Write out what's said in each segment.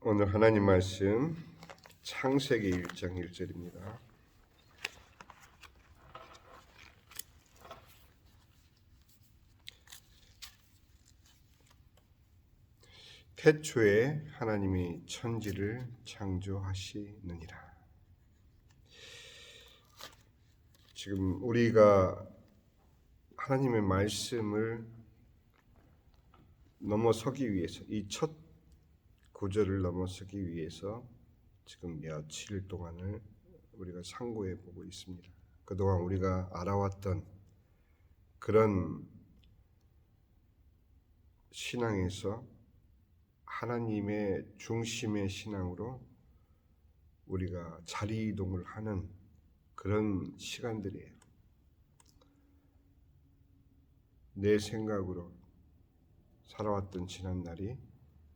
오늘 하나님 말씀 창세기 1장 1절입니다. 태초에 하나님이 천지를 창조하시느니라. 지금 우리가 하나님의 말씀을 넘어서기 위해서 이 첫 구절을 넘어서기 위해서 지금 며칠 동안을 우리가 상고해 보고 있습니다. 그동안 우리가 알아왔던 그런 신앙에서 하나님의 중심의 신앙으로 우리가 자리 이동을 하는 그런 시간들이에요. 내 생각으로 살아왔던 지난날이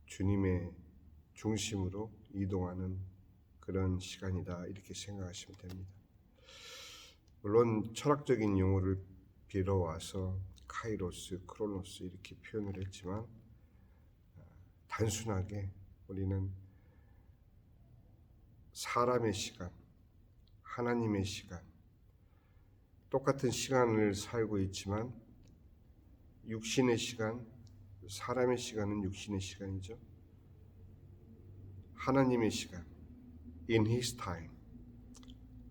주님의 중심으로 이동하는 그런 시간이다, 이렇게 생각하시면 됩니다. 물론 철학적인 용어를 빌어와서 카이로스, 크로노스 이렇게 표현을 했지만 단순하게 우리는 사람의 시간, 하나님의 시간, 똑같은 시간을 살고 있지만 육신의 시간, 사람의 시간은 육신의 시간이죠. 하나님의 시간, in His time,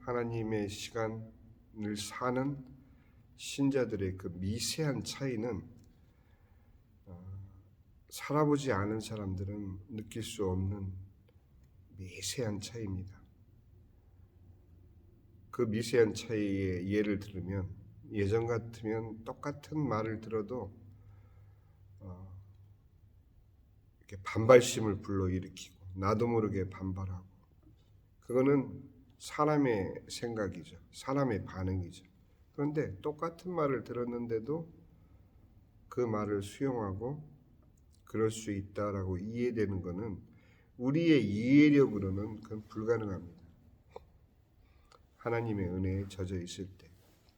하나님의 시간을 사는 신자들의 그 미세한 차이는 살아보지 않은 사람들은 느낄 수 없는 미세한 차이입니다. 그 미세한 차이의 예를 들으면 예전 같으면 똑같은 말을 들어도 이렇게 반발심을 불러일으키고 나도 모르게 반발하고, 그거는 사람의 생각이죠. 사람의 반응이죠. 그런데 똑같은 말을 들었는데도 그 말을 수용하고 그럴 수 있다라고 이해되는 것은 우리의 이해력으로는 그건 불가능합니다. 하나님의 은혜에 젖어 있을 때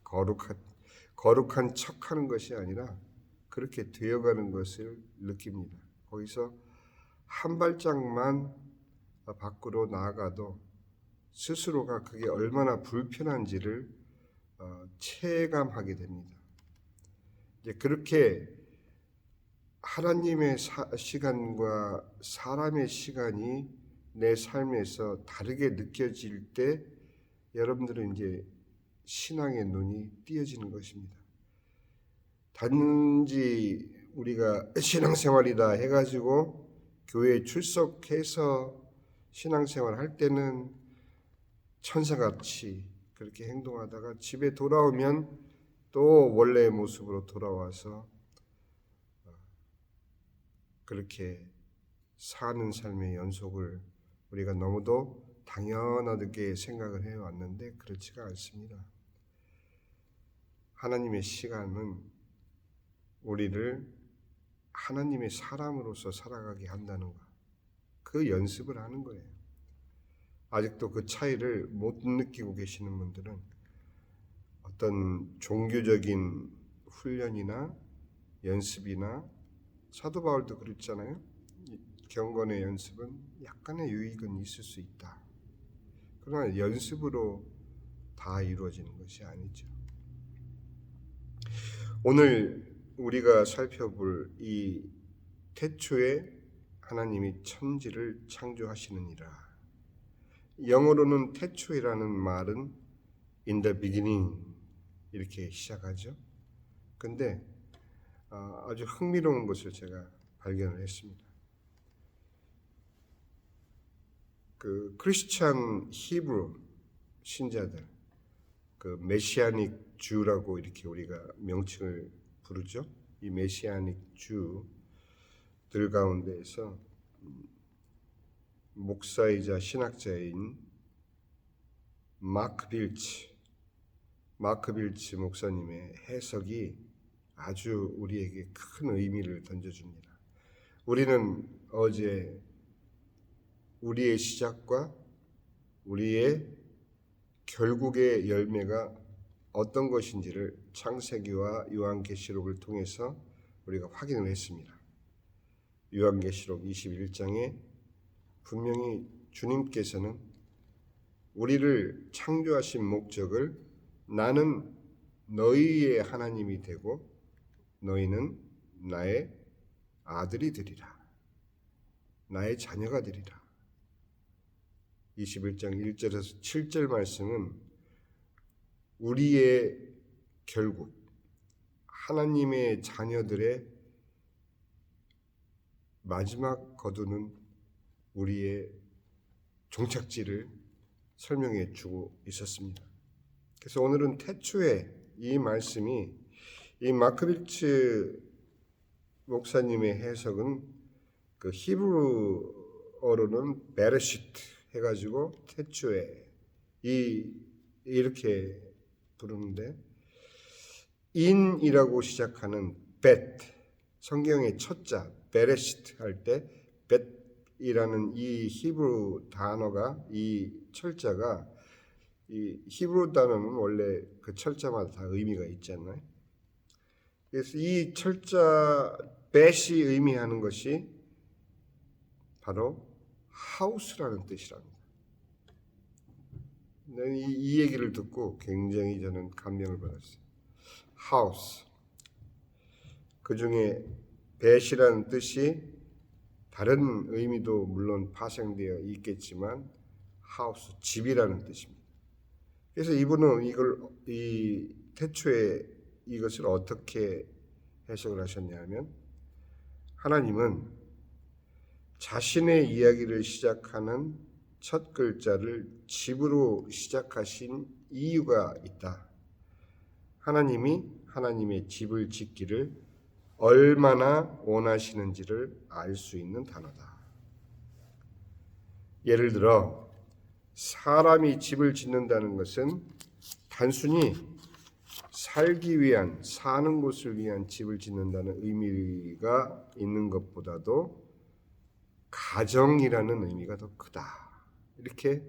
거룩한 척하는 것이 아니라 그렇게 되어가는 것을 느낍니다. 거기서 한 발짝만 밖으로 나아가도 스스로가 그게 얼마나 불편한지를 체감하게 됩니다. 이제 그렇게 하나님의 시간과 사람의 시간이 내 삶에서 다르게 느껴질 때 여러분들은 이제 신앙의 눈이 띄어지는 것입니다. 단지 우리가 신앙생활이다 해가지고 교회에 출석해서 신앙생활 할 때는 천사같이 그렇게 행동하다가 집에 돌아오면 또 원래의 모습으로 돌아와서 그렇게 사는 삶의 연속을 우리가 너무도 당연하게 생각을 해왔는데 그렇지가 않습니다. 하나님의 시간은 우리를 하나님의 사람으로서 살아가게 한다는 것, 그 연습을 하는 거예요. 아직도 그 차이를 못 느끼고 계시는 분들은 어떤 종교적인 훈련이나 연습이나, 사도 바울도 그랬잖아요. 경건의 연습은 약간의 유익은 있을 수 있다. 그러나 연습으로 다 이루어지는 것이 아니죠. 오늘 우리가 살펴볼 이 태초에 하나님이 천지를 창조하시느니라. 영어로는 태초이라는 말은 in the beginning 이렇게 시작하죠. 근데 아주 흥미로운 것을 제가 발견을 했습니다. 그 크리스찬 히브리 신자들, 그 메시아닉 주라고 이렇게 우리가 명칭을 부르죠. 이 메시아닉 주들 가운데에서 목사이자 신학자인 마크 빌치 목사님의 해석이 아주 우리에게 큰 의미를 던져줍니다. 우리는 어제 우리의 시작과 우리의 결국의 열매가 어떤 것인지를 창세기와 요한계시록을 통해서 우리가 확인을 했습니다. 요한계시록 21장에 분명히 주님께서는 우리를 창조하신 목적을 나는 너희의 하나님이 되고 너희는 나의 아들이 되리라. 나의 자녀가 되리라. 21장 1절에서 7절 말씀은 우리의 결국 하나님의 자녀들의 마지막 거두는 우리의 종착지를 설명해 주고 있었습니다. 그래서 오늘은 태초에 이 말씀이 이 마크빌츠 목사님의 해석은 그 히브리어로는 베레시트 해가지고 태초에 이렇게 부르는데 인이라고 시작하는 벳 성경의 첫자 베레시트 할 때 벳이라는 이 히브리 단어가 이 철자가 이 히브리 단어는 원래 그 철자마다 다 의미가 있잖아요. 그래서 이 철자 벳이 의미하는 것이 바로 하우스라는 뜻이랍니다. 이 얘기를 듣고 굉장히 저는 감명을 받았어요. 하우스. 그 중에 벳이라는 뜻이 다른 의미도 물론 파생되어 있겠지만 하우스, 집이라는 뜻입니다. 그래서 이분은 이 태초에 이것을 어떻게 해석을 하셨냐면 하나님은 자신의 이야기를 시작하는 첫 글자를 집으로 시작하신 이유가 있다. 하나님이 하나님의 집을 짓기를 얼마나 원하시는지를 알 수 있는 단어다. 예를 들어 사람이 집을 짓는다는 것은 단순히 살기 위한, 사는 곳을 위한 집을 짓는다는 의미가 있는 것보다도 가정이라는 의미가 더 크다. 이렇게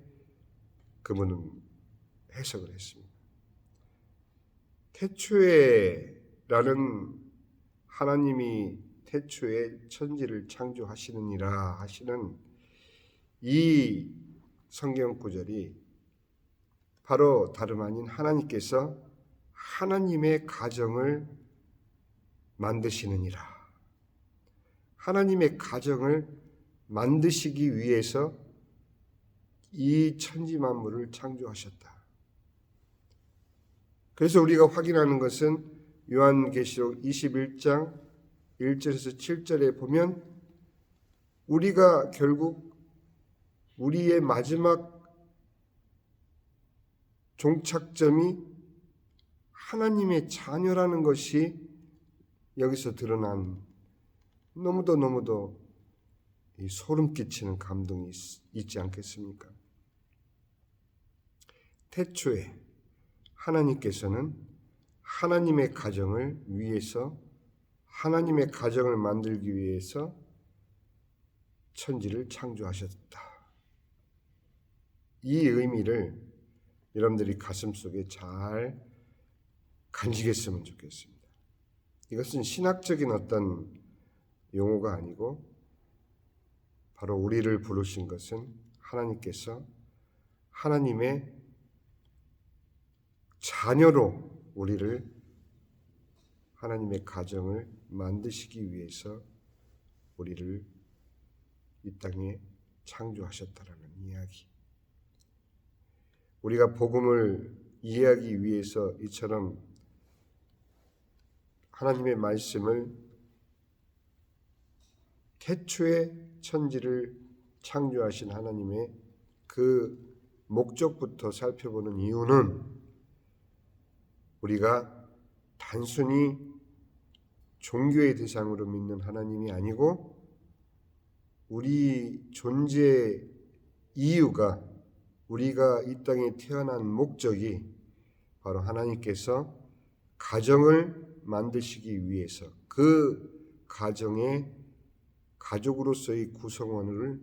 그분은 해석을 했습니다. 태초에라는 하나님이 태초에 천지를 창조하시느니라 하시는 이 성경 구절이 바로 다름 아닌 하나님께서 하나님의 가정을 만드시느니라. 하나님의 가정을 만드시기 위해서 이 천지 만물을 창조하셨다. 그래서 우리가 확인하는 것은 요한계시록 21장 1절에서 7절에 보면 우리가 결국 우리의 마지막 종착점이 하나님의 자녀라는 것이 여기서 드러난 너무도 소름 끼치는 감동이 있지 않겠습니까? 태초에 하나님께서는 하나님의 가정을 위해서 하나님의 가정을 만들기 위해서 천지를 창조하셨다. 이 의미를 여러분들이 가슴속에 잘 간직했으면 좋겠습니다. 이것은 신학적인 어떤 용어가 아니고 바로 우리를 부르신 것은 하나님께서 하나님의 자녀로 우리를 하나님의 가정을 만드시기 위해서 우리를 이 땅에 창조하셨다라는 이야기. 우리가 복음을 이해하기 위해서 이처럼 하나님의 말씀을 태초에 천지를 창조하신 하나님의 그 목적부터 살펴보는 이유는 우리가 단순히 종교의 대상으로 믿는 하나님이 아니고 우리 존재의 이유가 우리가 이 땅에 태어난 목적이 바로 하나님께서 가정을 만드시기 위해서 그 가정의 가족으로서의 구성원을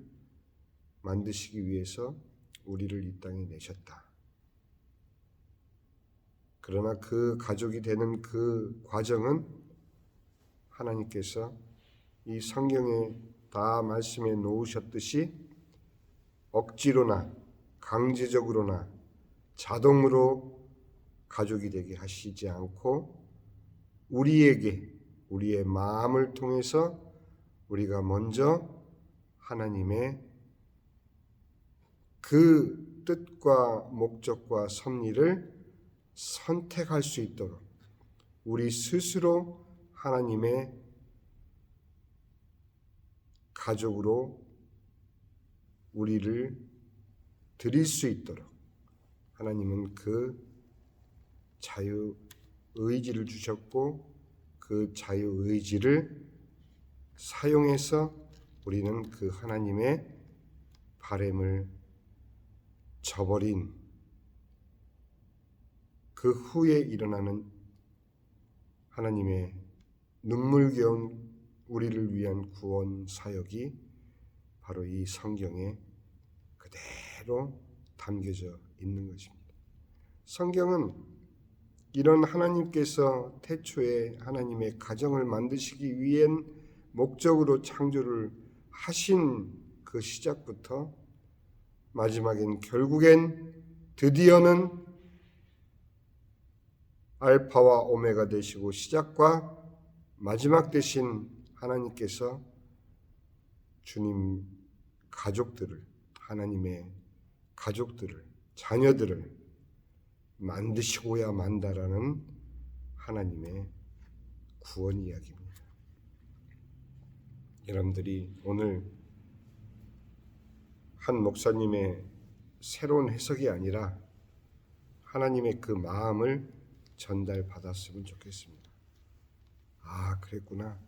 만드시기 위해서 우리를 이 땅에 내셨다. 그러나 그 가족이 되는 그 과정은 하나님께서 이 성경에 다 말씀해 놓으셨듯이 억지로나 강제적으로나 자동으로 가족이 되게 하시지 않고 우리에게 우리의 마음을 통해서 우리가 먼저 하나님의 그 뜻과 목적과 섭리를 선택할 수 있도록 우리 스스로 하나님의 가족으로 우리를 드릴 수 있도록 하나님은 그 자유 의지를 주셨고 그 자유 의지를 사용해서 우리는 그 하나님의 바램을 저버린 그 후에 일어나는 하나님의 눈물겨운 우리를 위한 구원 사역이 바로 이 성경에 그대로 담겨져 있는 것입니다. 성경은 이런 하나님께서 태초에 하나님의 가정을 만드시기 위한 목적으로 창조를 하신 그 시작부터 마지막엔 결국엔 드디어는 알파와 오메가 되시고 시작과 마지막 되신 하나님께서 주님 가족들을 하나님의 가족들을 자녀들을 만드시고야 만다라는 하나님의 구원 이야기입니다. 여러분들이 오늘 한 목사님의 새로운 해석이 아니라 하나님의 그 마음을 전달받았으면 좋겠습니다. 아, 그랬구나.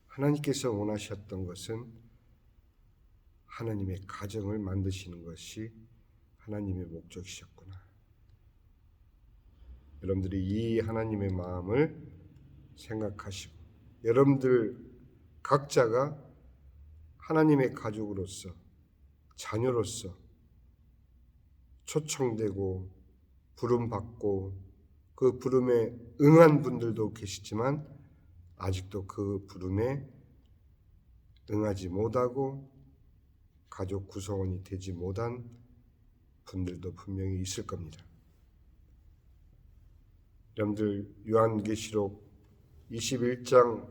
하나님께서 원하셨던 것은 하나님의 가정을 만드시는 것이 하나님의 목적이셨구나. 여러분들이 이 하나님의 마음을 생각하시고 여러분들 각자가 하나님의 가족으로서 자녀로서 초청되고 부름받고 그 부름에 응한 분들도 계시지만 아직도 그 부름에 응하지 못하고 가족 구성원이 되지 못한 분들도 분명히 있을 겁니다. 여러분들 요한계시록 21장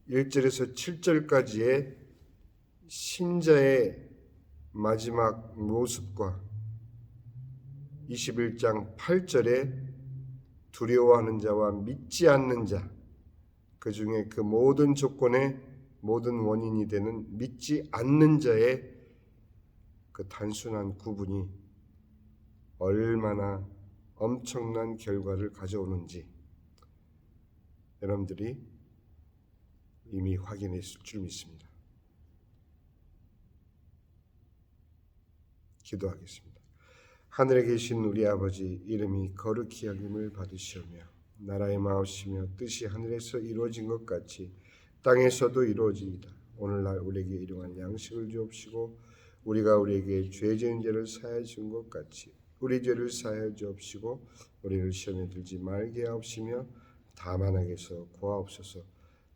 1절에서 7절까지의 신자의 마지막 모습과 21장 8절에 두려워하는 자와 믿지 않는 자, 그 중에 그 모든 조건의 모든 원인이 되는 믿지 않는 자의 그 단순한 구분이 얼마나 엄청난 결과를 가져오는지 여러분들이 이미 확인했을 줄 믿습니다. 기도하겠습니다. 하늘에 계신 우리 아버지, 이름이 거룩히 여김을 받으시오며 나라의 마옵시며 뜻이 하늘에서 이루어진 것 같이 땅에서도 이루어지이다. 오늘날 우리에게 일용할 양식을 주옵시고 우리가 우리에게 죄 지은 죄를 사하여 준 것 같이 우리 죄를 사하여 주옵시고 우리를 시험에 들지 말게 하옵시며 다만 악에서 구하옵소서.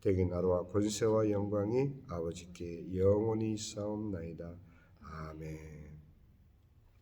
대개 나라와 권세와 영광이 아버지께 영원히 있사옵나이다. 아멘.